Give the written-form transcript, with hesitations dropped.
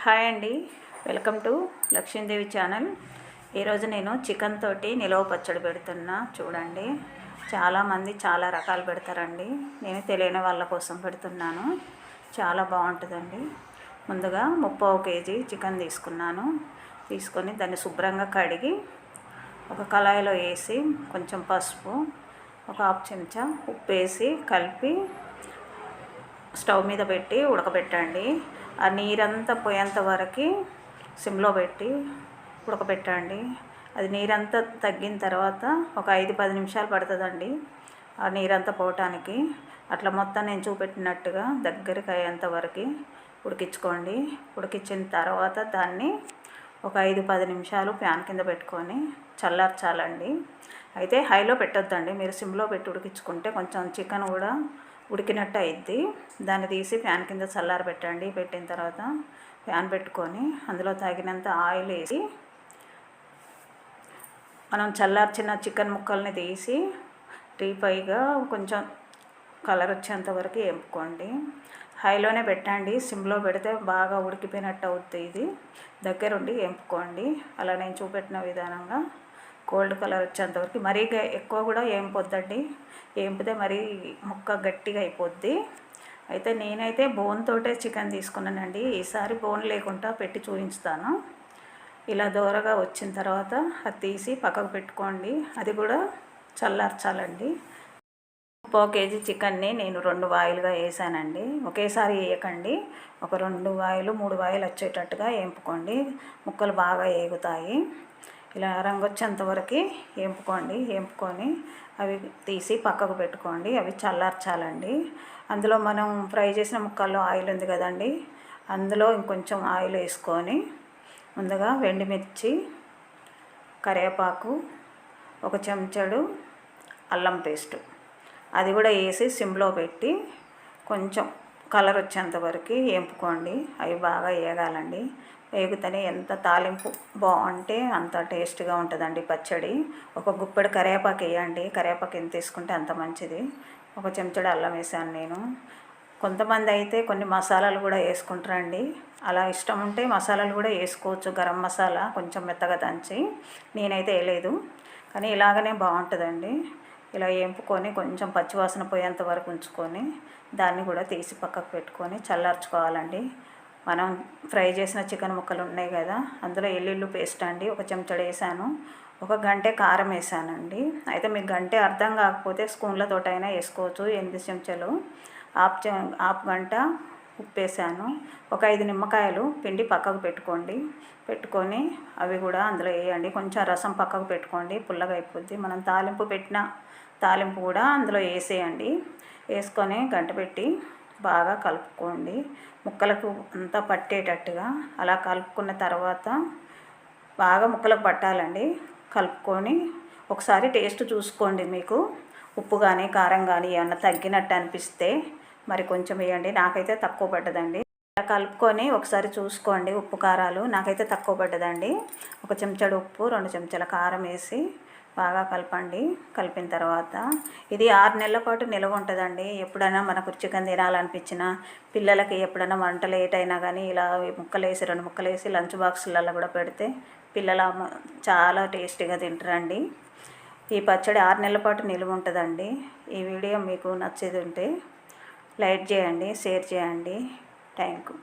Hi అండి, welcome to Lakshmidevi channel. ఈరోజు నేను చికెన్ తోటి నిలవ పచ్చడి పెడుతున్నా. చూడండి, చాలామంది చాలా రకాలు పెడతారండి. నేను తెలియని వాళ్ళ కోసం పెడుతున్నాను. చాలా బాగుంటుందండి. ముందుగా 30 కేజీ చికెన్ తీసుకొని దాన్ని శుభ్రంగా కడిగి ఒక కళాయిలో వేసి కొంచెం పసుపు, ఒక 1/2 చెంచా ఉప్పు వేసి కలిపి స్టవ్ మీద పెట్టి ఉడకబెట్టండి. ఆ నీరంతా పోయేంత వరకు సిమ్లో పెట్టి ఉడకబెట్టండి. అది నీరంతా తగ్గిన తర్వాత ఒక 5-10 నిమిషాలు పడుతుందండి ఆ నీరంతా పోవటానికి. అట్లా మొత్తం నేను చూపెట్టినట్టుగా దగ్గరికి అయ్యేంత వరకు ఉడికించుకోండి. ఉడికించిన తర్వాత దాన్ని ఒక 5-10 నిమిషాలు ప్యాన్ కింద పెట్టుకొని చల్లార్చాలండి. అయితే హైలో పెట్టొద్దండి, మీరు సిమ్లో పెట్టి ఉడికించుకుంటే కొంచెం చికెన్ కూడా ఉడికినట్టు అయింది. దాన్ని తీసి ప్యాన్ కింద చల్లారబెట్టండి. పెట్టిన తర్వాత ప్యాన్ పెట్టుకొని అందులో తగినంత ఆయిల్ వేసి మనం చల్లార్చిన చికెన్ ముక్కల్ని తీసి డీప్గా కొంచెం కలర్ వచ్చేంత వరకు వేపుకోండి. హైలోనే పెట్టండి, సిమ్లో పెడితే బాగా ఉడికిపోయినట్టు అవుతుంది. ఇది దగ్గరుండి వేపుకోండి. అలా నేను చూపెట్టిన విధానంగా గోల్డ్ కలర్ వచ్చేంతవరకు. మరీ ఎక్కువ కూడా వేంపొద్దండి, వేంపితే మరీ ముక్క గట్టిగా అయిపోద్ది. అయితే నేనైతే బోన్ తోటే చికెన్ తీసుకున్నానండి. ఈసారి బోన్ లేకుండా పెట్టి చూపించుతాను. ఇలా దోరగా వచ్చిన తర్వాత అది తీసి పక్కకు పెట్టుకోండి. అది కూడా చల్లార్చాలండి. 30 కేజీ చికెన్ని నేను 2 వాయిలుగా వేసానండి. ఒకేసారి వేయకండి, ఒక 2 వాయిలు 3 వాయిలు వచ్చేటట్టుగా వేపుకోండి. ముక్కలు బాగా వేగుతాయి. ఇలా రంగు వచ్చేంత వరకు వేపుకొని అవి తీసి పక్కకు పెట్టుకోండి. అవి చల్లార్చాలండి. అందులో మనం ఫ్రై చేసిన ముక్కల్లో ఆయిల్ ఉంది కదండి, అందులో ఇంకొంచెం ఆయిల్ వేసుకొని ముందుగా ఎండుమిర్చి, కరివేపాకు, 1 చెంచాడు అల్లం పేస్టు అది కూడా వేసి సిమ్లో పెట్టి కొంచెం కలర్ వచ్చేంత వరకు వేపుకోండి. అవి బాగా వేగాలండి. వేగుతూనే ఎంత తాలింపు బాగుంటే అంత టేస్ట్గా ఉంటుందండి పచ్చడి. ఒక గుప్పెడు కరివేపాకు వేయండి. కరివేపాకు ఎంత తీసుకుంటే అంత మంచిది. 1 చెంచాడు అల్లం వేసాను నేను. కొంతమంది అయితే కొన్ని మసాలాలు కూడా వేసుకుంటారండి. అలా ఇష్టం ఉంటే మసాలాలు కూడా వేసుకోవచ్చు. గరం మసాలా కొంచెం మెత్తగా దంచి, నేనైతే వేయలేదు, కానీ ఇలాగనే బాగుంటుందండి. ఇలా వేపుకొని కొంచెం పచ్చివాసన పోయేంత వరకు ఉంచుకొని దాన్ని కూడా తీసి పక్కకు పెట్టుకొని చల్లార్చుకోవాలండి. మనం ఫ్రై చేసిన చికెన్ ముక్కలు ఉన్నాయి కదా, అందులో ఎల్లుల్లి పేస్ట్ అండి 1 చెంచాడు వేసాను. 1 గంటె కారం వేసానండి. అయితే మీకు గంటె అర్థం కాకపోతే స్పూన్లతోటైనా వేసుకోవచ్చు. 8 చెంచాలు, హాఫ్ గంట ఉప్పు వేసాను. ఒక 5 నిమ్మకాయలు పిండి పక్కకు పెట్టుకొని అవి కూడా అందులో వేయండి. కొంచెం రసం పక్కకు పెట్టుకోండి, పుల్లగా అయిపోద్ది. మనం తాలింపు కూడా అందులో వేసేయండి. వేసుకొని గంట పెట్టి బాగా కలుపుకోండి, ముక్కలకు అంతా పట్టేటట్టుగా. అలా కలుపుకున్న తర్వాత బాగా ముక్కలకు పట్టాలండి. కలుపుకొని ఒకసారి టేస్ట్ చూసుకోండి. మీకు ఉప్పు కానీ కారం కానీ ఏమన్నా తగ్గినట్టు అనిపిస్తే మరి కొంచెం వేయండి. నాకైతే తక్కువ పడ్డదండి. అలా కలుపుకొని ఒకసారి చూసుకోండి ఉప్పు కారాలు. నాకైతే తక్కువ పడ్డదండి. 1 చెంచాడు ఉప్పు, 2 చెంచాల కారం వేసి బాగా కలపండి. కలిపిన తర్వాత ఇది 6 నెలల పాటు నిల్వ ఉంటుందండి. ఎప్పుడైనా మనకు చికెన్ తినాలనిపించినా, పిల్లలకి ఎప్పుడైనా వంట లేట్ అయినా కానీ ఇలా 2 ముక్కలు వేసి లంచ్ బాక్సులలో కూడా పెడితే పిల్లలు చాలా టేస్టీగా తింటారండి. ఈ పచ్చడి 6 నెలల పాటు నిల్వ ఉంటుందండి. ఈ వీడియో మీకు నచ్చేది ఉంటే లైక్ చేయండి, షేర్ చేయండి. Thank you.